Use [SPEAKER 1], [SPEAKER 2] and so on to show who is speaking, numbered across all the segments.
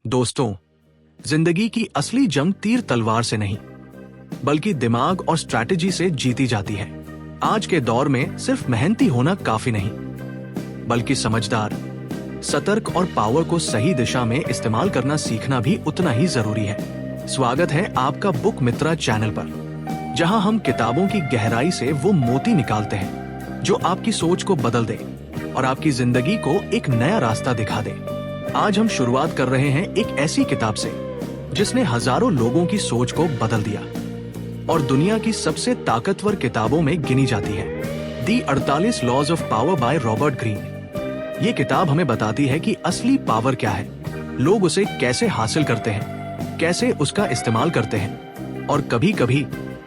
[SPEAKER 1] दोस्तों, जिंदगी की असली जंग तीर तलवार से नहीं, बल्कि दिमाग और स्ट्रैटेजी से जीती जाती है। आज के दौर में सिर्फ मेहनती होना काफी नहीं, बल्कि समझदार, सतर्क और पावर को सही दिशा में इस्तेमाल करना सीखना भी उतना ही जरूरी है। स्वागत है आपका बुक मित्रा चैनल पर, जहां हम किताबों की गहराई से वो मोती निकालते हैं जो आपकी सोच को बदल दे और आपकी जिंदगी को एक नया रास्ता दिखा दे। आज हम शुरुआत कर रहे हैं एक ऐसी किताब से जिसने हजारों लोगों की सोच को बदल दिया और दुनिया की सबसे ताकतवर किताबों में गिनी जाती है। The 48 laws of power by Robert Greene. ये किताब हमें बताती है कि असली पावर क्या है, लोग उसे कैसे हासिल करते हैं, कैसे उसका इस्तेमाल करते हैं और कभी कभी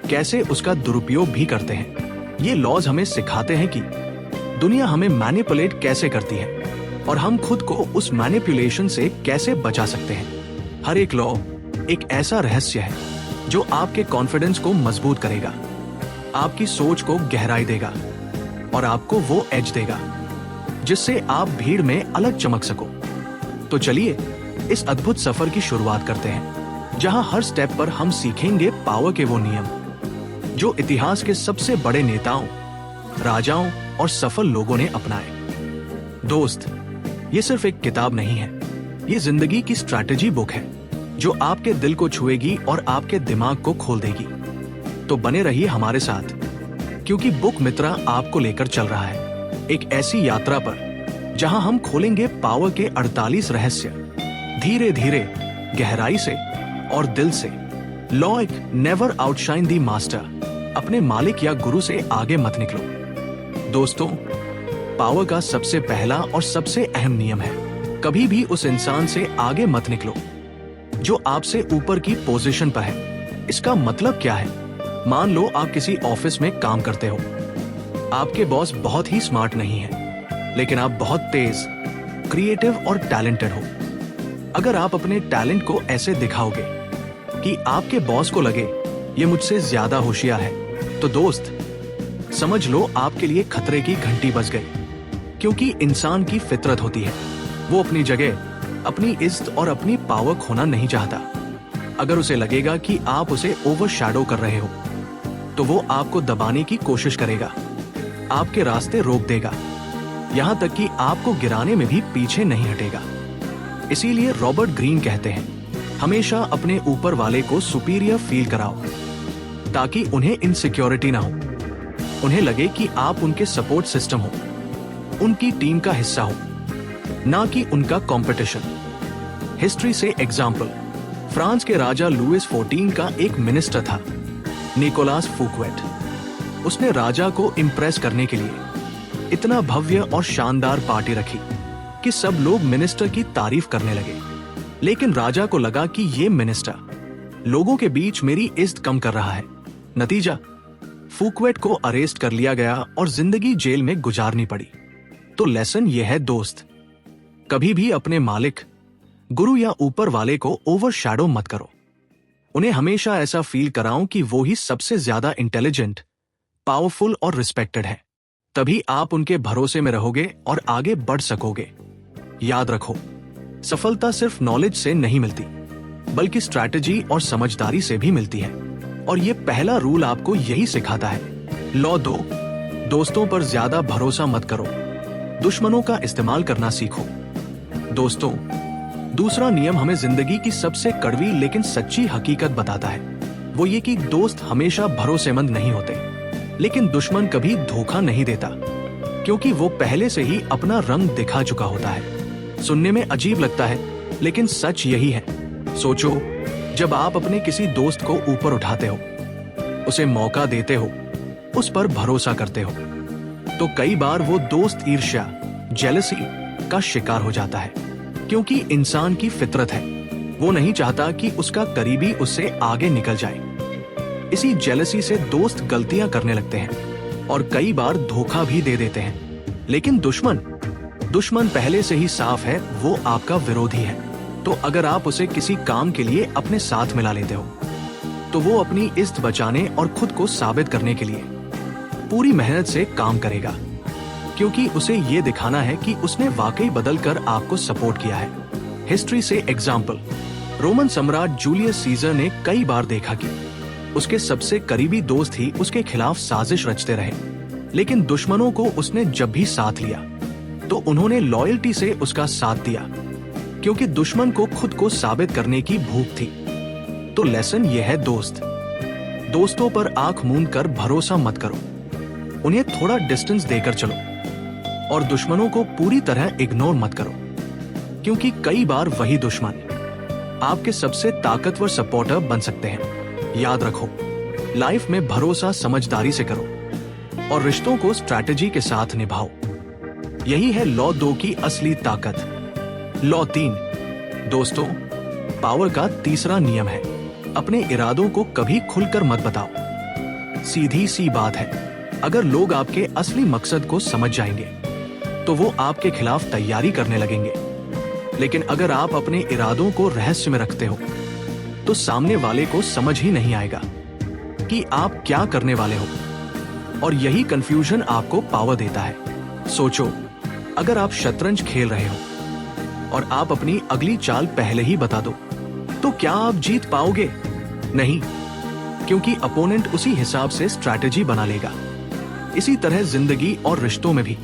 [SPEAKER 1] कैसे उसका दुरुपयोग भी करते हैं। ये लॉज हमें सिखाते हैं कि दुनिया हमें मैनिपुलेट कैसे करती है और हम खुद को उस मैनिपुलेशन से कैसे बचा सकते हैं। हर एक लॉ एक ऐसा रहस्य है जो आपके कॉन्फिडेंस को मजबूत करेगा, आपकी सोच को गहराई देगा और आपको वो एज देगा जिससे आप भीड़ में अलग चमक सको। तो चलिए इस अद्भुत सफर की शुरुआत करते हैं, जहां हर स्टेप पर हम सीखेंगे पावर के वो नियम जो इतिहास के सबसे बड़े नेताओं, राजाओं और सफल लोगों ने अपनाए। दोस्त, ये सिर्फ एक किताब नहीं है, ये जिंदगी की स्ट्रैटेजी बुक है जो आपके दिल को छुएगी और आपके दिमाग को खोल देगी। तो बने रहिए हमारे साथ, क्योंकि बुक मित्रा आपको लेकर चल रहा है एक ऐसी यात्रा पर जहां हम खोलेंगे पावर के 48 रहस्य, धीरे धीरे, गहराई से और दिल से। लॉ एक, नेवर आउटशाइन द मास्टर। अपने मालिक या गुरु से आगे मत निकलो। दोस्तों, पावर का सबसे पहला और सबसे अहम नियम है, कभी भी उस इंसान से आगे मत निकलो जो आपसे ऊपर की पोजीशन पर है। इसका मतलब क्या है? मान लो आप किसी ऑफिस में काम करते हो, आपके बॉस बहुत ही स्मार्ट नहीं है, लेकिन आप बहुत तेज, क्रिएटिव और टैलेंटेड हो। अगर आप अपने टैलेंट को ऐसे दिखाओगे कि आपके बॉस को लगे ये मुझसे ज्यादा होशियार है, तो दोस्त समझ लो आपके लिए खतरे की घंटी बज गई। क्योंकि इंसान की फितरत होती है, वो अपनी जगह, अपनी इज्जत और अपनी पावर खोना नहीं चाहता। अगर उसे लगेगा कि आप उसे ओवरशैडो कर रहे हो, तो वो आपको दबाने की कोशिश करेगा, आपके रास्ते रोक देगा, यहां तक कि आपको गिराने में भी पीछे नहीं हटेगा। इसीलिए रॉबर्ट ग्रीन कहते हैं, हमेशा अपने ऊपर वाले को सुपीरियर फील कराओ, ताकि उन्हें इनसिक्योरिटी ना हो। उन्हें लगे कि आप उनके सपोर्ट सिस्टम हो, उनकी टीम का हिस्सा हो, ना कि उनका कंपटीशन। हिस्ट्री से एग्जाम्पल, फ्रांस के राजा लुइस 14 का एक मिनिस्टर था, निकोलास फूकवेट। उसने राजा को इम्प्रेस करने के लिए इतना भव्य और शानदार पार्टी रखी कि सब लोग मिनिस्टर की तारीफ करने लगे। लेकिन राजा को लगा कि ये मिनिस्टर लोगों के बीच मेरी इज्जत कम कर रहा है। नतीजा, फूकवेट को अरेस्ट कर लिया गया और जिंदगी जेल में गुजारनी पड़ी। तो लेसन ये है दोस्त, कभी भी अपने मालिक, गुरु या ऊपर वाले को ओवरशैडो मत करो। उन्हें हमेशा ऐसा फील कराओ कि वो ही सबसे ज्यादा इंटेलिजेंट, पावरफुल और रिस्पेक्टेड है। तभी आप उनके भरोसे में रहोगे और आगे बढ़ सकोगे। याद रखो, सफलता सिर्फ नॉलेज से नहीं मिलती, बल्कि स्ट्रैटेजी और समझदारी से भी मिलती है। और ये पहला रूल आपको यही सिखाता है। लॉ 2, दोस्तों पर ज्यादा भरोसा मत करो, दुश्मनों का इस्तेमाल करना सीखो। दोस्तों, दूसरा नियम हमें जिंदगी की सबसे कड़वी लेकिन सच्ची हकीकत बताता है। वो ये कि दोस्त हमेशा भरोसेमंद नहीं होते, लेकिन दुश्मन कभी धोखा नहीं देता, क्योंकि वो पहले से ही अपना रंग दिखा चुका होता है। सुनने में अजीब लगता है, लेकिन सच यही है। सोचो, जब आप अपने किसी दोस्त को ऊपर उठाते हो, उसे मौका देते हो, उस पर भरोसा करते हो, तो कई बार वो दोस्त ईर्ष्या, जेलसी का शिकार हो जाता है। क्योंकि इंसान की फितरत है, वो नहीं चाहता कि उसका करीबी उससे आगे निकल जाए। इसी जेलसी से दोस्त गलतियां करने लगते हैं और कई बार धोखा भी दे देते हैं। लेकिन दुश्मन पहले से ही साफ है, वो आपका विरोधी है। तो अगर आप उसे किसी काम के लिए अपने साथ मिला लेते हो, तो वो अपनी इज्जत बचाने और खुद को साबित करने के लिए पूरी मेहनत से काम करेगा, क्योंकि उसे ये दिखाना है कि उसने वाकई बदलकर आपको सपोर्ट किया है। हिस्ट्री से एग्जाम्पल, रोमन सम्राट जूलियस सीजर ने कई बार देखा कि उसके सबसे करीबी दोस्त ही उसके खिलाफ साजिश रचते रहे, लेकिन दुश्मनों को उसने जब भी साथ लिया तो उन्होंने लॉयल्टी से उसका साथ दिया, क्योंकि दुश्मन को खुद को साबित करने की भूख थी। तो लेसन यह है दोस्तों पर आंख मूंद कर भरोसा मत करो, उन्हें थोड़ा डिस्टेंस देकर चलो और दुश्मनों को पूरी तरह इग्नोर मत करो, क्योंकि कई बार वही दुश्मन आपके सबसे ताकतवर सपोर्टर बन सकते हैं। याद रखो, लाइफ में भरोसा समझदारी से करो और रिश्तों को स्ट्रैटेजी के साथ निभाओ। यही है लॉ 2 की असली ताकत। लॉ 3, दोस्तों, पावर का तीसरा नियम है, अपने इरादों को कभी खुलकर मत बताओ। सीधी सी बात है, अगर लोग आपके असली मकसद को समझ जाएंगे तो वो आपके खिलाफ तैयारी करने लगेंगे, लेकिन अगर आप अपने इरादों को रहस्य में रखते हो तो सामने वाले को समझ ही नहीं आएगा कि आप क्या करने वाले हो, और यही कंफ्यूजन आपको पावर देता है। सोचो, अगर आप शतरंज खेल रहे हो और आप अपनी अगली चाल पहले ही बता दो, तो क्या आप जीत पाओगे? नहीं, क्योंकि अपोनेंट उसी हिसाब से स्ट्रैटेजी बना लेगा। इसी तरह जिंदगी और रिश्तों में भी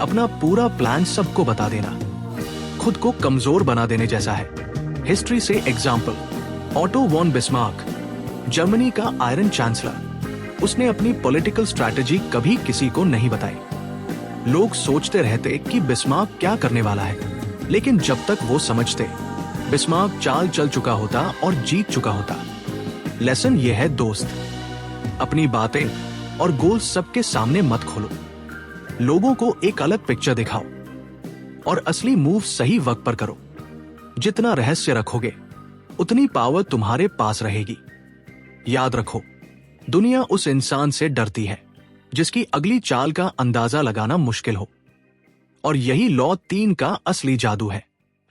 [SPEAKER 1] अपना पूरा प्लान सबको बता देना खुद को कमजोर बना देने जैसा है। हिस्ट्री से example, Otto von Bismarck, Germany का आयरन चांसलर, उसने अपनी पॉलिटिकल स्ट्रैटेजी कभी किसी को नहीं बताई। लोग सोचते रहते कि बिस्मार्क क्या करने वाला है, लेकिन जब तक वो समझते, बिस्मार्क चाल चल चुका होता और जीत चुका होता। लेसन ये है दोस्त, अपनी बातें और गोल सबके सामने मत खोलो, लोगों को एक अलग पिक्चर दिखाओ और असली मूव सही वक्त पर करो। जितना रहस्य रखोगे उतनी पावर तुम्हारे पास रहेगी। याद रखो, दुनिया उस इंसान से डरती है जिसकी अगली चाल का अंदाजा लगाना मुश्किल हो, और यही लॉ 3 का असली जादू है।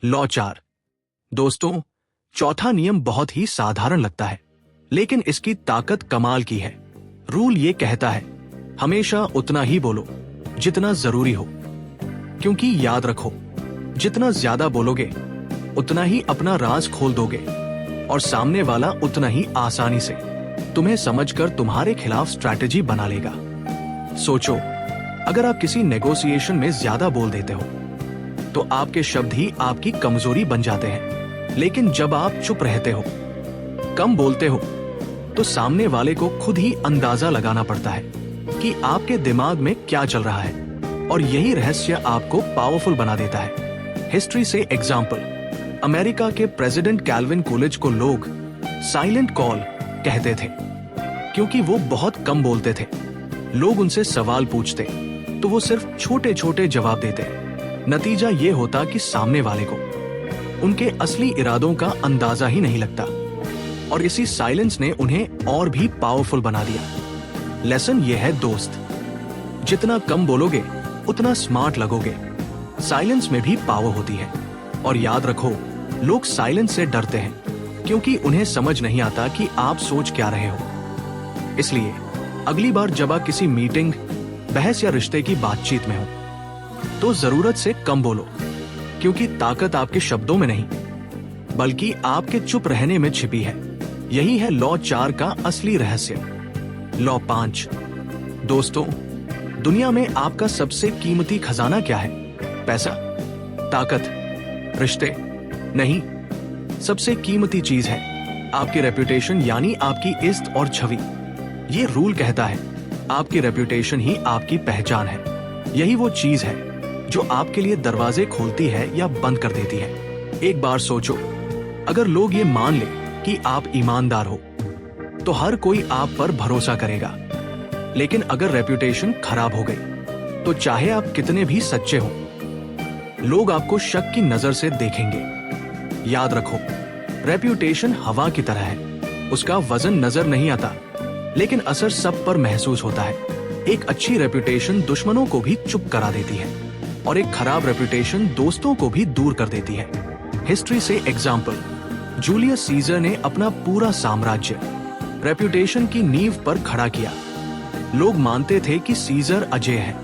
[SPEAKER 1] लॉ 4, दोस्तों, चौथा नियम बहुत ही साधारण लगता है, लेकिन इसकी ताकत कमाल की है। रूल ये कहता है, हमेशा उतना ही बोलो जितना जरूरी हो, क्योंकि याद रखो, जितना ज्यादा बोलोगे उतना ही अपना राज खोल दोगे और सामने वाला उतना ही आसानी से तुम्हें समझकर तुम्हारे खिलाफ स्ट्रैटेजी बना लेगा। सोचो, अगर आप किसी नेगोशिएशन में ज्यादा बोल देते हो तो आपके शब्द ही आपकी कमजोरी बन जाते हैं, लेकिन जब आप चुप रहते हो, कम बोलते हो, तो सामने वाले को खुद ही अंदाजा लगाना पड़ता है कि आपके दिमाग में क्या चल रहा है, और यही रहस्य आपको पावरफुल बना देता है। हिस्ट्री से एग्जाम्पल, अमेरिका के प्रेसिडेंट कैल्विन कूलिज को लोग साइलेंट कॉल कहते थे, क्योंकि वो बहुत कम बोलते थे। लोग उनसे सवाल पूछते तो वो सिर्फ छोटे छोटे जवाब देते। नतीजा ये होता कि सामने वाले को उनके असली इरादों का अंदाजा ही नहीं लगता, और इसी साइलेंस ने उन्हें और भी पावरफुल बना दिया। लेसन ये है दोस्त, जितना कम बोलोगे उतना स्मार्ट लगोगे। साइलेंस में भी पावर होती है, और याद रखो, लोग साइलेंस से डरते हैं क्योंकि उन्हें समझ नहीं आता कि आप सोच क्या रहे हो। इसलिए अगली बार जब आप किसी मीटिंग, बहस या रिश्ते की बातचीत में हो तो जरूरत से कम बोलो, क्योंकि ताकत आपके शब्दों में नहीं बल्कि आपके चुप रहने में छिपी है। यही है लॉ 4 का असली रहस्य। लॉ 5, दोस्तों, दुनिया में आपका सबसे कीमती खजाना क्या है? पैसा, ताकत, रिश्ते? नहीं, सबसे कीमती चीज है आपकी रेपुटेशन, यानी आपकी इज्जत और छवि। ये रूल कहता है, आपकी रेपुटेशन ही आपकी पहचान है। यही वो चीज है जो आपके लिए दरवाजे खोलती है या बंद कर देती है। एक बार सोचो, अगर लोग ये मान ले कि आप ईमानदार हो तो हर कोई आप पर भरोसा करेगा, लेकिन अगर रेपुटेशन खराब हो गई तो चाहे आप कितने भी सच्चे हो, लोग आपको शक की नजर से देखेंगे। याद रखो, रेपुटेशन हवा की तरह है, उसका वजन नजर नहीं आता, लेकिन असर सब पर महसूस होता है। एक अच्छी रेपुटेशन दुश्मनों को भी चुप करा देती है, और एक खराब रेपुटेशन दोस्तों को भी दूर कर देती है। हिस्ट्री से एग्जाम्पल, जूलियस सीजर ने अपना पूरा साम्राज्य रेपुटेशन की नींव पर खड़ा किया। लोग मानते थे कि सीजर अजय है,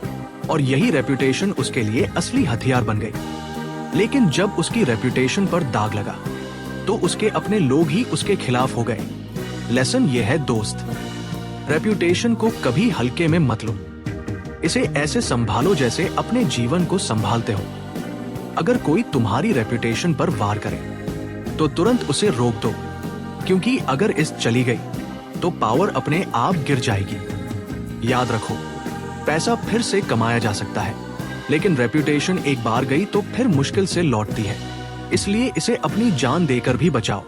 [SPEAKER 1] और यही रेपुटेशन उसके लिए असली हथियार बन गई। लेकिन जब उसकी रेपुटेशन पर दाग लगा तो उसके अपने लोग ही उसके खिलाफ हो गए। लेसन ये है दोस्त, रेपुटेशन को कभी हल्के में मत लो। इसे ऐसे संभालो जैसे अपने जीवन को संभालते हो। अगर कोई तुम्हारी रेपुटेशन पर वार करे तो तुरंत उसे रोक दो, क्योंकि अगर इस चली गई तो पावर अपने आप गिर जाएगी। याद रखो, पैसा फिर से कमाया जा सकता है, लेकिन रेपुटेशन एक बार गई तो फिर मुश्किल से लौटती है। इसलिए इसे अपनी जान देकर भी बचाओ।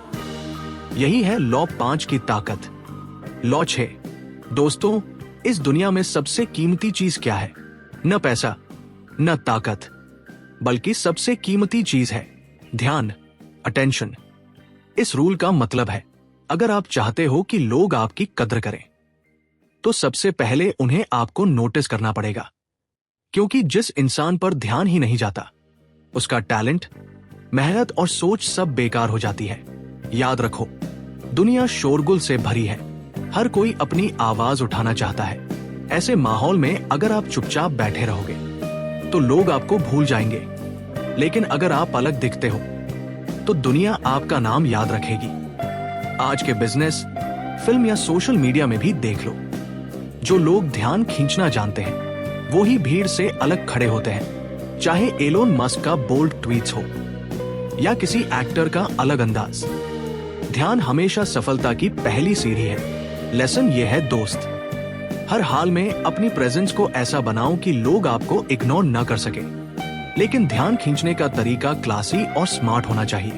[SPEAKER 1] यही है लॉ 5 की ताकत। लॉ 6, दोस्तों, इस दुनिया में सबसे कीमती चीज क्या है? न पैसा, न ताकत, बल्कि सबसे कीमती चीज है ध्यान, अटेंशन। इस रूल का मतलब है, अगर आप चाहते हो कि लोग आपकी कद्र करें तो सबसे पहले उन्हें आपको नोटिस करना पड़ेगा, क्योंकि जिस इंसान पर ध्यान ही नहीं जाता उसका टैलेंट, मेहनत और सोच सब बेकार हो जाती है। याद रखो, दुनिया शोरगुल से भरी है, हर कोई अपनी आवाज उठाना चाहता है। ऐसे माहौल में अगर आप चुपचाप बैठे रहोगे तो लोग आपको भूल जाएंगे, लेकिन अगर आप अलग दिखते हो तो दुनिया आपका नाम याद रखेगी। आज के बिजनेस, फिल्म या सोशल मीडिया में भी देख लो, जो लोग ध्यान खींचना जानते हैं वो ही भीड़ से अलग खड़े होते हैं। चाहे एलोन मस्क का बोल्ड ट्वीट्स हो या किसी एक्टर का अलग अंदाज, ध्यान हमेशा सफलता की पहली सीढ़ी है। लेसन ये है दोस्त, हर हाल में अपनी प्रेजेंस को ऐसा बनाओ कि लोग आपको इग्नोर न कर सके, लेकिन ध्यान खींचने का तरीका क्लासी और स्मार्ट होना चाहिए,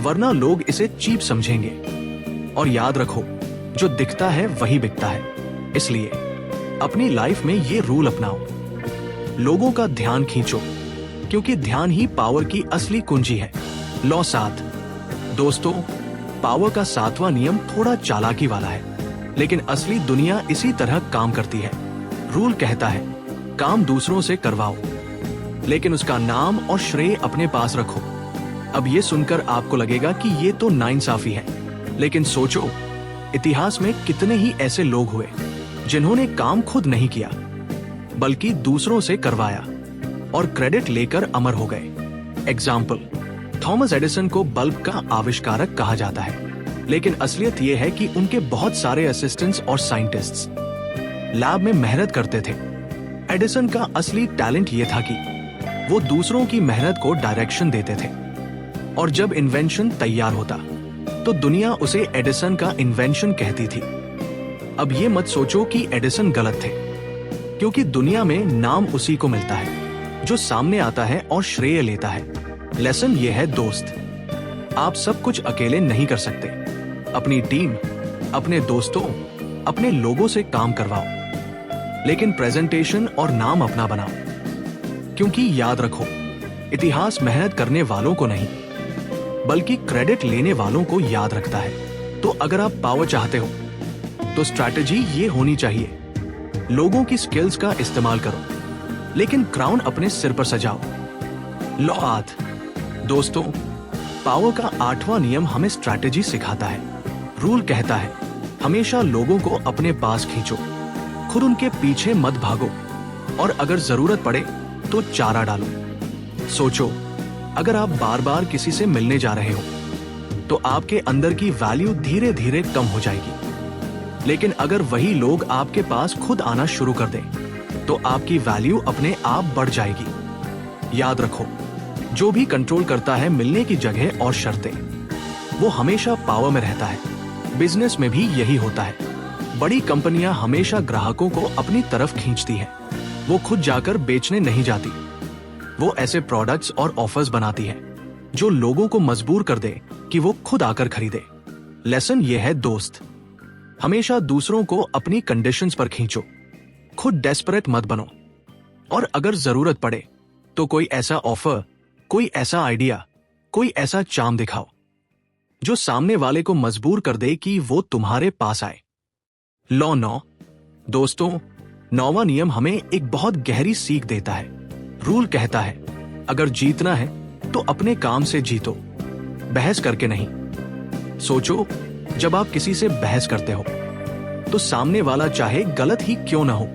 [SPEAKER 1] वरना लोग इसे चीप समझेंगे। और याद रखो, जो दिखता है वही बिकता है। इसलिए अपनी लाइफ में ये रूल अपनाओ, लोगों का ध्यान खींचो, क्योंकि ध्यान ही पावर की असली कुंजी है। लॉ 7, दोस्तों, पावर का 7वां नियम थोड़ा चालाकी वाला है, लेकिन असली दुनिया इसी तरह काम करती है। रूल कहता है, काम दूसरों से करवाओ, लेकिन उसका नाम और श्रेय अपने पास रखो। अब ये सुनकर आपको लगेगा कि ये तो नाइंसाफी है, लेकिन सोचो, इतिहास में कितने ही ऐसे लोग हुए जिन्होंने काम खुद नहीं किया बल्कि दूसरों से करवाया और क्रेडिट लेकर अमर हो गए। एग्जाम्पल, थॉमस एडिसन को बल्ब का आविष्कारक कहा जाता है, लेकिन असलियत यह है कि उनके बहुत सारे असिस्टेंट्स और साइंटिस्ट्स लैब में मेहनत करते थे। एडिसन का असली टैलेंट यह था कि वो दूसरों की मेहनत को डायरेक्शन देते थे, और जब इन्वेंशन तैयार होता तो दुनिया उसे एडिसन का इन्वेंशन कहती थी। अब ये मत सोचो कि एडिसन गलत थे, क्योंकि दुनिया में नाम उसी को मिलता है जो सामने आता है और श्रेय लेता है। लेसन ये है दोस्त, आप सब कुछ अकेले नहीं कर सकते। अपनी टीम, अपने दोस्तों, अपने लोगों से काम करवाओ, लेकिन प्रेजेंटेशन और नाम अपना बनाओ, क्योंकि याद रखो, इतिहास मेहनत करने वालों को नहीं बल्कि क्रेडिट लेने वालों को याद रखता है। तो अगर आप पावर चाहते हो तो स्ट्रैटेजी ये होनी चाहिए, लोगों की स्किल्स का इस्तेमाल करो, लेकिन क्राउन अपने सिर पर सजाओ। लॉ 8, दोस्तों, पावर का 8वां नियम हमें स्ट्रैटेजी सिखाता है। रूल कहता है, हमेशा लोगों को अपने पास खींचो, खुद उनके पीछे मत भागो, और अगर जरूरत पड़े तो चारा डालो। सोचो, अगर आप बार बार किसी से मिलने जा रहे हो तो आपके अंदर की वैल्यू धीरे धीरे कम हो जाएगी, लेकिन अगर वही लोग आपके पास खुद आना शुरू कर दें तो आपकी वैल्यू अपने आप बढ़ जाएगी। याद रखो, जो भी कंट्रोल करता है मिलने की जगह और शर्तें, वो हमेशा पावर में रहता है। बिजनेस में भी यही होता है। बड़ी कंपनियां हमेशा ग्राहकों को अपनी तरफ खींचती है, वो खुद जाकर बेचने नहीं जाती। वो ऐसे प्रोडक्ट्स और ऑफर्स बनाती है जो लोगों को मजबूर कर दे कि वो खुद आकर खरीदे। लेसन ये है दोस्त, हमेशा दूसरों को अपनी कंडीशंस पर खींचो, खुद डेस्परेट मत बनो, और अगर जरूरत पड़े तो कोई ऐसा ऑफर, कोई ऐसा आइडिया, कोई ऐसा चार्म दिखाओ जो सामने वाले को मजबूर कर दे कि वो तुम्हारे पास आए। लॉ 9, दोस्तों, 9वां नियम हमें एक बहुत गहरी सीख देता है। रूल कहता है, अगर जीतना है तो अपने काम से जीतो, बहस करके नहीं। सोचो, जब आप किसी से बहस करते हो तो सामने वाला चाहे गलत ही क्यों ना हो,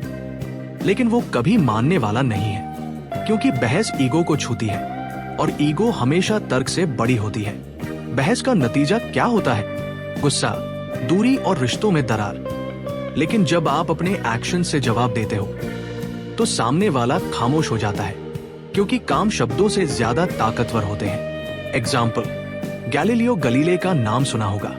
[SPEAKER 1] लेकिन वो कभी मानने वाला नहीं है, क्योंकि बहस ईगो को छूती है। और ईगो हमेशा तर्क से बड़ी होती है। बहस का नतीजा क्या होता है? गुस्सा, दूरी और रिश्तों में दरार। लेकिन जब आप अपने एक्शन से जवाब देते हो तो सामने वाला खामोश हो जाता है, क्योंकि काम शब्दों से ज्यादा ताकतवर होते हैं। एग्जाम्पल, गैलीलियो गलीले का नाम सुना होगा।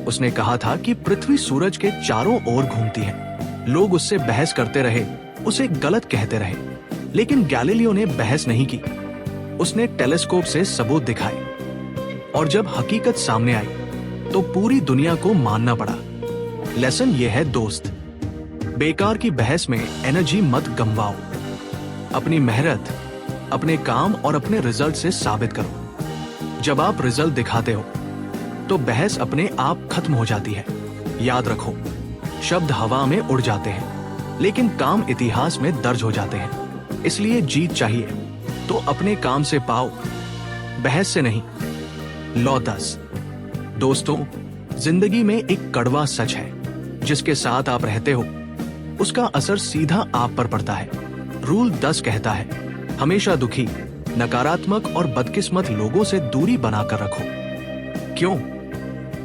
[SPEAKER 1] उसने कहा था कि पृथ्वी सूरज के चारों ओर घूमती है। लोग उससे बहस करते रहे, उसे गलत कहते रहे, लेकिन गैलीलियो ने बहस नहीं की। उसने टेलीस्कोप से सबूत दिखाए, और जब हकीकत सामने आई तो पूरी दुनिया को मानना पड़ा। लेसन ये है दोस्त, बेकार की बहस में एनर्जी मत गंवाओ। अपनी मेहनत, अपने काम और अपने रिजल्ट से साबित करो। जब आप रिजल्ट दिखाते हो तो बहस अपने आप खत्म हो जाती है। याद रखो, शब्द हवा में उड़ जाते हैं, लेकिन काम इतिहास में दर्ज हो जाते हैं। इसलिए जीत चाहिए तो अपने काम से पाओ, बहस से नहीं। लॉ 10। दोस्तों, जिंदगी में एक कड़वा सच है, जिसके साथ आप रहते हो उसका असर सीधा आप पर पड़ता है। रूल 10 कहता है, हमेशा दुखी, नकारात्मक और बदकिस्मत लोगों से दूरी बनाकर रखो। क्यों?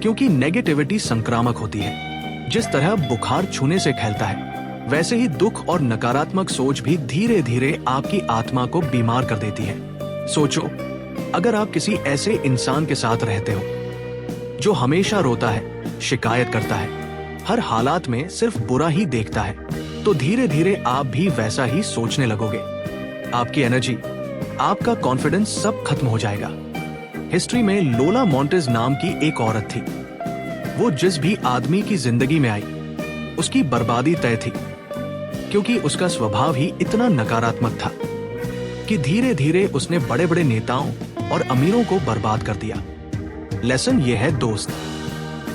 [SPEAKER 1] क्योंकि नेगेटिविटी संक्रामक होती है। जिस तरह बुखार छूने से फैलता है, वैसे ही दुख और नकारात्मक सोच भी धीरे धीरे आपकी आत्मा को बीमार कर देती है। सोचो, अगर आप किसी ऐसे इंसान के साथ रहते हो जो हमेशा रोता है, शिकायत करता है, हर हालात में सिर्फ बुरा ही देखता है, तो धीरे धीरे आप भी वैसा ही सोचने लगोगे। आपकी एनर्जी, आपका कॉन्फिडेंस सब खत्म हो जाएगा। हिस्ट्री में लोला मॉन्टेज नाम की एक औरत थी। वो जिस भी आदमी की जिंदगी में आई, उसकी बर्बादी तय थी, क्योंकि उसका स्वभाव ही इतना नकारात्मक था कि धीरे धीरे उसने बड़े बड़े नेताओं और अमीरों को बर्बाद कर दिया। लेसन ये है दोस्त,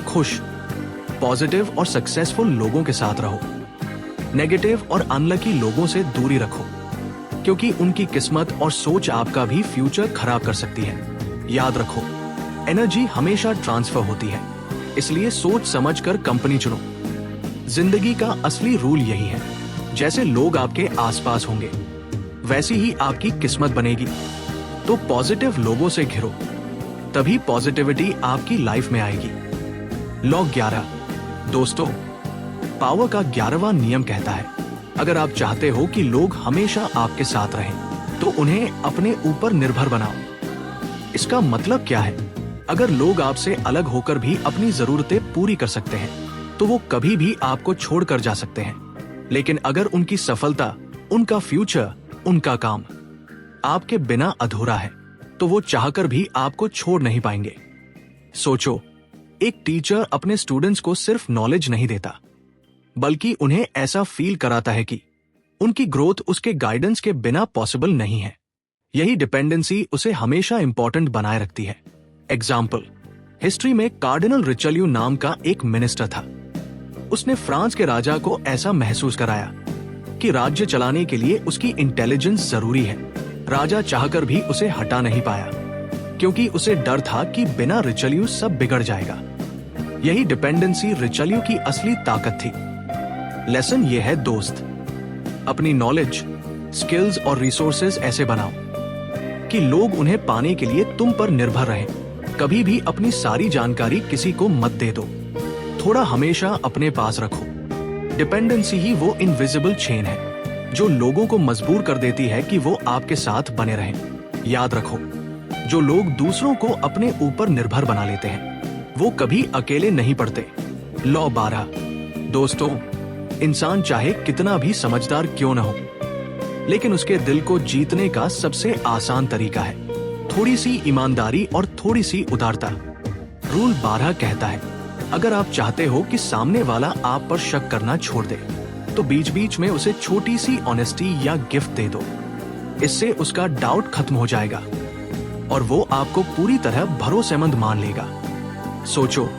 [SPEAKER 1] खुश, पॉजिटिव और सक्सेसफुल लोगों के साथ रहो। नेगेटिव और अनलकी लोगों से दूरी रखो, क्योंकि उनकी किस्मत और सोच आपका भी फ्यूचर खराब कर सकती है। याद रखो, एनर्जी हमेशा ट्रांसफर होती है, इसलिए सोच समझकर कंपनी चुनो। जिंदगी का असली रूल यही है, जैसे लोग आपके आसपास होंगे वैसी ही आपकी किस्मत बनेगी। तो पॉजिटिव लोगों से घिरो, तभी पॉजिटिविटी आपकी लाइफ में आएगी। लॉ 11। दोस्तों, पावर का 11वां नियम कहता है, अगर आप चाहते हो कि लोग हमेशा आपके साथ रहें, तो उन्हें अपने ऊपर निर्भर बनाओ। इसका मतलब क्या है? अगर लोग आपसे अलग होकर भी अपनी जरूरतें पूरी कर सकते हैं, तो वो कभी भी आपको छोड़कर जा सकते हैं। लेकिन अगर उनकी सफलता, उनका फ्यूचर, उनका काम आपके बिना अधूरा है, तो वो चाहकर भी आपको छोड़ नहीं पाएंगे। सोचो, एक टीचर अपने स्टूडेंट्स को सिर्फ नॉलेज नहीं देता, बल्कि उन्हें ऐसा फील कराता है कि उनकी ग्रोथ उसके गाइडेंस के बिना पॉसिबल नहीं है। यही डिपेंडेंसी उसे हमेशा इंपॉर्टेंट बनाए रखती है। एग्जाम्पल, हिस्ट्री में कार्डिनल रिचेल्यू नाम का एक मिनिस्टर था। उसने फ्रांस के राजा को ऐसा महसूस कराया कि राज्य चलाने के लिए उसकी इंटेलिजेंस जरूरी है। राजा चाहकर भी उसे हटा नहीं पाया, क्योंकि उसे डर था कि बिना रिचेल्यू सब बिगड़ जाएगा। यही डिपेंडेंसी रिचेल्यू की असली ताकत थी। लेसन ये है दोस्त, अपनी नॉलेज, स्किल्स और रिसोर्सेज ऐसे बनाओ कि लोग उन्हें पाने के लिए तुम पर निर्भर रहें। कभी भी अपनी सारी जानकारी किसी को मत दे दो, थोड़ा हमेशा अपने पास रखो। डिपेंडेंसी ही वो इनविजिबल चेन है जो लोगों को मजबूर कर देती है कि वो आपके साथ बने रहें। याद रखो, जो लोग दूसरों को अपने ऊपर निर्भर बना लेते हैं, वो कभी अकेले नहीं पड़ते। लॉ 12। दोस्तों, इंसान चाहे कितना भी समझदार क्यों न हो, लेकिन उसके दिल को जीतने का सबसे आसान तरीका है थोड़ी सी ईमानदारी और थोड़ी सी उदारता। रूल 12 कहता है, अगर आप चाहते हो कि सामने वाला आप पर शक करना छोड़ दे, तो बीच बीच में उसे छोटी सी ऑनेस्टी या गिफ्ट दे दो। इससे उसका डाउट खत्म हो जाएगा और वो आपको पूरी तरह भरोसेमंद मान लेगा। सोचो,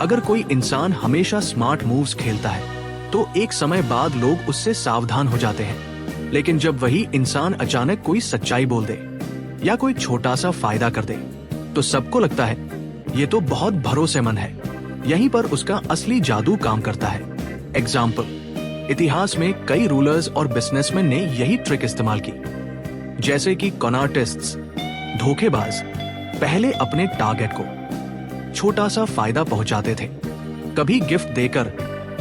[SPEAKER 1] अगर कोई इंसान हमेशा स्मार्ट मूव्स खेलता है, तो एक समय बाद लोग उससे सावधान हो जाते हैं। लेकिन जब वही इंसान अचानक कोई सच्चाई बोल दे या कोई छोटा सा फायदा कर दे, तो सबको लगता है ये तो बहुत भरोसेमंद है। यहीं पर उसका असली जादू काम करता है। एग्जाम्पल, इतिहास में कई रूलर्स और बिजनेसमैन ने यही ट्रिक इस्तेमाल की, जैसे कि कॉनार्टिस्ट्स, धोखेबाज पहले अपने टारगेट को छोटा सा फायदा पहुंचाते थे, कभी गिफ्ट देकर,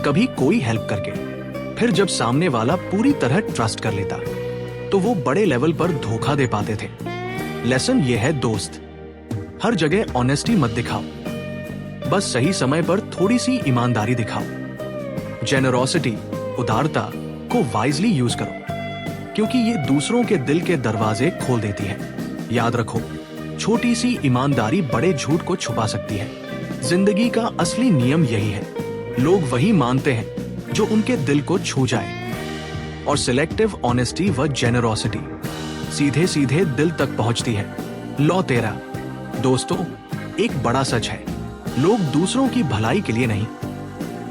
[SPEAKER 1] कभी कोई हेल्प करके। फिर जब सामने वाला पूरी तरह ट्रस्ट कर लेता तो वो बड़े लेवल पर धोखा दे पाते थे। लेसन ये है दोस्त, हर जगह ऑनेस्टी मत दिखाओ, बस सही समय पर थोड़ी सी ईमानदारी दिखाओ। जेनरोसिटी, उदारता को वाइजली यूज करो, क्योंकि ये दूसरों के दिल के दरवाजे खोल देती है। याद रखो, छोटी सी ईमानदारी बड़े झूठ को छुपा सकती है। जिंदगी का असली नियम यही है, लोग वही मानते हैं जो उनके दिल को छू जाए। और सिलेक्टिव ऑनेस्टी व जेनरोसिटी सीधे सीधे दिल तक पहुंचती है। लॉ 13। दोस्तों, एक बड़ा सच है, लोग दूसरों की भलाई के लिए नहीं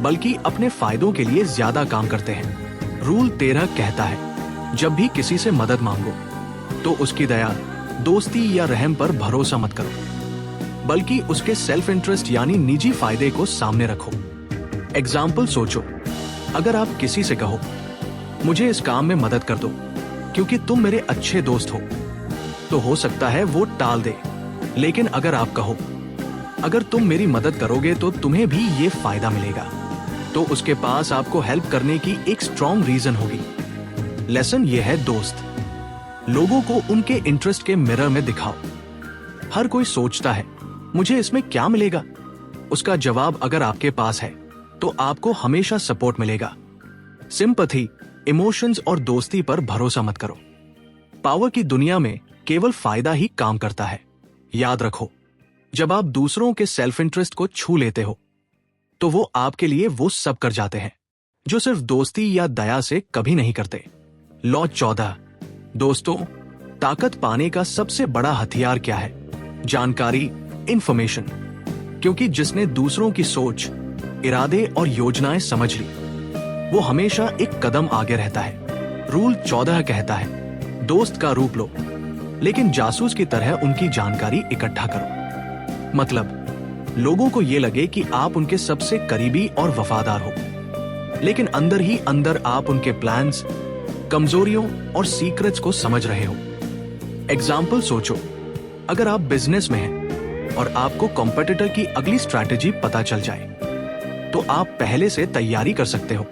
[SPEAKER 1] बल्कि अपने फायदों के लिए ज्यादा काम करते हैं। रूल 13 कहता है, जब भी किसी से मदद मांगो तो उसकी दया, दोस्ती या रहम पर भरोसा मत करो, बल्कि उसके सेल्फ इंटरेस्ट यानी निजी फायदे को सामने रखो। एग्जाम्पल सोचो, अगर आप किसी से कहो मुझे इस काम में मदद कर दो क्योंकि तुम मेरे अच्छे दोस्त हो, तो हो सकता है वो टाल दे। लेकिन अगर आप कहो अगर तुम मेरी मदद करोगे तो तुम्हें भी ये फायदा मिलेगा, तो उसके पास आपको हेल्प करने की एक स्ट्रॉन्ग रीजन होगी। लेसन ये है दोस्त, लोगों को उनके इंटरेस्ट के मिरर में दिखाओ। हर कोई सोचता है मुझे इसमें क्या मिलेगा, उसका जवाब अगर आपके पास है तो आपको हमेशा सपोर्ट मिलेगा। सिंपैथी, इमोशंस और दोस्ती पर भरोसा मत करो। पावर की दुनिया में केवल फायदा ही काम करता है। याद रखो, जब आप दूसरों के सेल्फ इंटरेस्ट को छू लेते हो तो वो आपके लिए वो सब कर जाते हैं जो सिर्फ दोस्ती या दया से कभी नहीं करते। लॉ 14। दोस्तों, ताकत पाने का सबसे बड़ा हथियार क्या है? जानकारी, इंफॉर्मेशन। क्योंकि जिसने दूसरों की सोच, इरादे और योजनाएं समझ ली, वो हमेशा एक कदम आगे रहता है। रूल 14 कहता है, दोस्त का रूप लो, लेकिन जासूस की तरह उनकी जानकारी इकट्ठा करो। मतलब, लोगों को ये लगे कि आप उनके सबसे करीबी और वफादार हो, लेकिन अंदर ही अंदर आप उनके प्लान्स, कमजोरियों और सीक्रेट्स को समझ रहे हो। एग्जाम्पल सोचो, अगर आप बिजनेस में हैं और आपको कॉम्पिटिटर की अगली स्ट्रैटेजी पता चल जाए तो आप पहले से तैयारी कर सकते हो।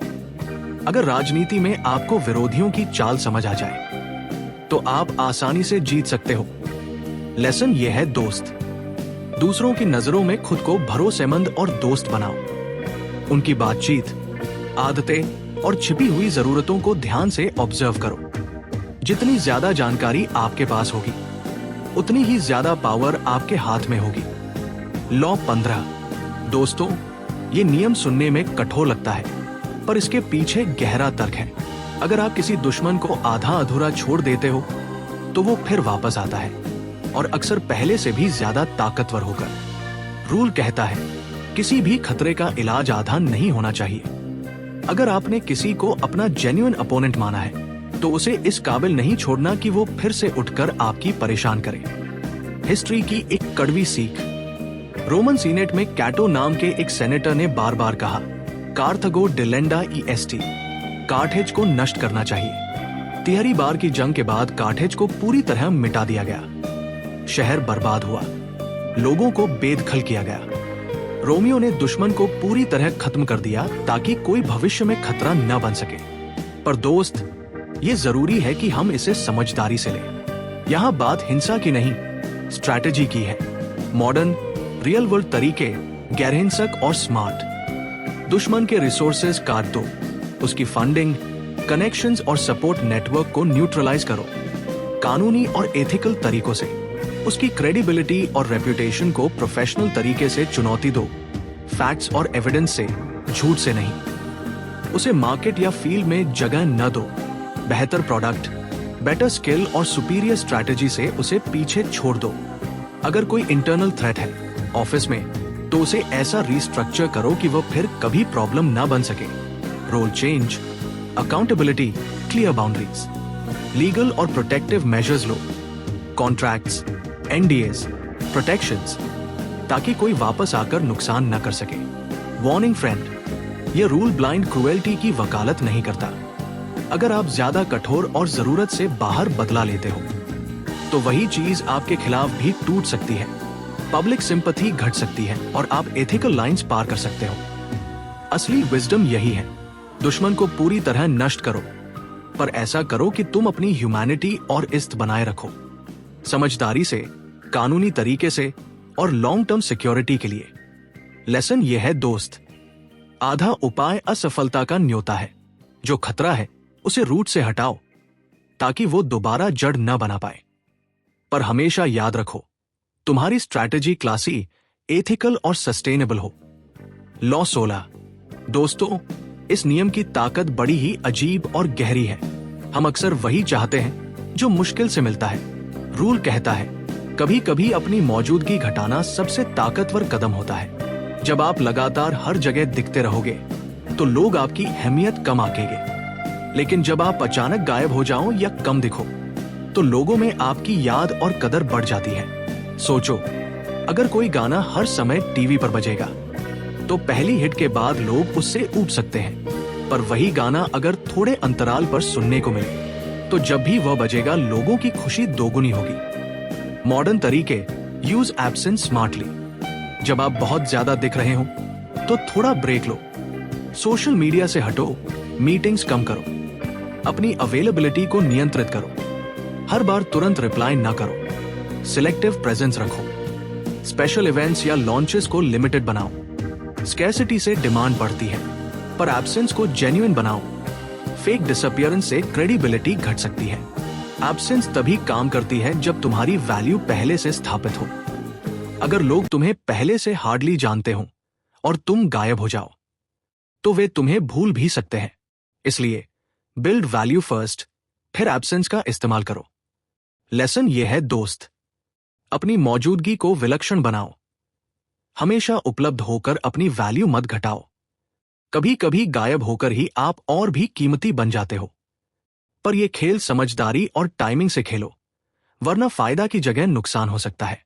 [SPEAKER 1] अगर राजनीति में आपको विरोधियों की चाल समझ आ जाए तो आप आसानी से जीत सकते हो। लेसन ये है दोस्त, दूसरों की नजरों में खुद को भरोसेमंद और दोस्त बनाओ। उनकी बातचीत, आदतें और छिपी हुई जरूरतों को ध्यान से ऑब्जर्व करो। जितनी ज्यादा जानकारी आपके पास होगी उतनी ही ज्यादा पावर आपके हाथ में होगी। लॉ 15। दोस्तों, ये नियम सुनने में कठोर लगता है, पर इसके पीछे गहरा तर्क है। अगर आप किसी दुश्मन को आधा अधूरा छोड़ देते हो तो वो फिर वापस आता है, और अक्सर पहले से भी ज्यादा ताकतवर होकर। रूल कहता है, किसी भी खतरे का इलाज आधा नहीं होना चाहिए। अगर आपने किसी को अपना जेन्युइन अपोनेंट माना है तो उसे इस काबिल नहीं छोड़ना कि वो फिर से उठकर आपकी परेशान करे। हिस्ट्री की एक कड़वी सीख। रोमन सीनेट में कैटो नाम के एक सेनेटर ने बार बार कहा, कार्थागो डिलेंडा ईएसटी, कार्थेज को नष्ट करना चाहिए। तिहरी बार की जंग के बाद कार्थेज को पूरी तरह मिटा दिया गया। शहर बर्बाद हुआ, लोगों को बेदखल किया गया। रोमियो ने दुश्मन को पूरी तरह खत्म कर दिया ताकि कोई भविष्य में खतरा न बन सके। पर दोस्त, ये जरूरी है कि हम इसे समझदारी से लें। यहाँ बात हिंसा की नहीं, स्ट्रैटेजी की है। मॉडर्न, रियल वर्ल्ड तरीके, गैरहिंसक और स्मार्ट। दुश्मन के रिसोर्सेज काट दो, उसकी फंडिंग, कनेक्शंस और सपोर्ट नेटवर्क को न्यूट्रलाइज करो। कानूनी और एथिकल तरीकों से उसकी क्रेडिबिलिटी और रेपुटेशन को प्रोफेशनल तरीके से चुनौती दो, फैक्ट्स और एविडेंस से, झूठ से नहीं। उसे मार्केट या फील्ड में जगह न दो। बेहतर प्रोडक्ट, बेटर स्किल और सुपीरियर स्ट्रैटेजी से उसे पीछे छोड़ दो। अगर कोई इंटरनल थ्रेट है ऑफिस में तो उसे ऐसा रिस्ट्रक्चर करो कि वो फिर कभी प्रॉब्लम ना बन सके। Role change, accountability, clear boundaries, legal और प्रोटेक्टिव मेजर्स लो, कॉन्ट्रैक्ट्स, एनडीएस, प्रोटेक्शंस, ताकि कोई वापस आकर नुकसान न कर सके। वार्निंग फ्रेंड, यह रूल ब्लाइंड क्रुएल्टी की वकालत नहीं करता। अगर आप ज्यादा कठोर और जरूरत से बाहर बदला लेते हो तो वही चीज आपके खिलाफ भी टूट सकती है। पब्लिक सिंपैथी घट सकती है और आप एथिकल लाइंस पार कर सकते हो। असली विजडम यही है, दुश्मन को पूरी तरह नष्ट करो, पर ऐसा करो कि तुम अपनी ह्यूमैनिटी और इज्जत बनाए रखो, समझदारी से, कानूनी तरीके से और लॉन्ग टर्म सिक्योरिटी के लिए। लेसन यह है दोस्त, आधा उपाय असफलता का न्योता है। जो खतरा है उसे रूट से हटाओ ताकि वो दोबारा जड़ न बना पाए। पर हमेशा याद रखो, तुम्हारी स्ट्रैटेजी क्लासी, एथिकल और सस्टेनेबल हो। लॉ 16। दोस्तों, इस नियम की ताकत बड़ी ही अजीब और गहरी है। हम अक्सर वही चाहते हैं जो मुश्किल से मिलता है। रूल कहता है, कभी कभी अपनी मौजूदगी घटाना सबसे ताकतवर कदम होता है। जब आप लगातार हर जगह दिखते रहोगे तो लोग आपकी अहमियत कम आंकेंगे, लेकिन जब आप अचानक गायब हो जाओ या कम दिखो तो लोगों में आपकी याद और कदर बढ़ जाती है। सोचो, अगर कोई गाना हर समय टीवी पर बजेगा तो पहली हिट के बाद लोग उससे ऊब सकते हैं, पर वही गाना अगर थोड़े अंतराल पर सुनने को मिले तो जब भी वह बजेगा लोगों की खुशी दोगुनी होगी। मॉडर्न तरीके, यूज एब्सेंस स्मार्टली। जब आप बहुत ज्यादा दिख रहे हो तो थोड़ा ब्रेक लो, सोशल मीडिया से हटो, मीटिंग्स कम करो, अपनी अवेलेबिलिटी को नियंत्रित करो, हर बार तुरंत रिप्लाई ना करो, सिलेक्टिव प्रेजेंस रखो, स्पेशल इवेंट्स या लॉन्चेस को लिमिटेड बनाओ। स्कैर्सिटी से डिमांड बढ़ती है, पर एब्सेंस को जेन्युइन बनाओ। फेक डिसअपियरेंस से क्रेडिबिलिटी घट सकती है। एब्सेंस तभी काम करती है जब तुम्हारी वैल्यू पहले से स्थापित हो। अगर लोग तुम्हें पहले से हार्डली जानते हो और तुम गायब हो जाओ तो वे तुम्हें भूल भी सकते हैं। इसलिए बिल्ड वैल्यू फर्स्ट, फिर एब्सेंस का इस्तेमाल करो। लेसन यह है दोस्त, अपनी मौजूदगी को विलक्षण बनाओ। हमेशा उपलब्ध होकर अपनी वैल्यू मत घटाओ। कभी कभी गायब होकर ही आप और भी कीमती बन जाते हो, पर यह खेल समझदारी और टाइमिंग से खेलो, वरना फायदा की जगह नुकसान हो सकता है।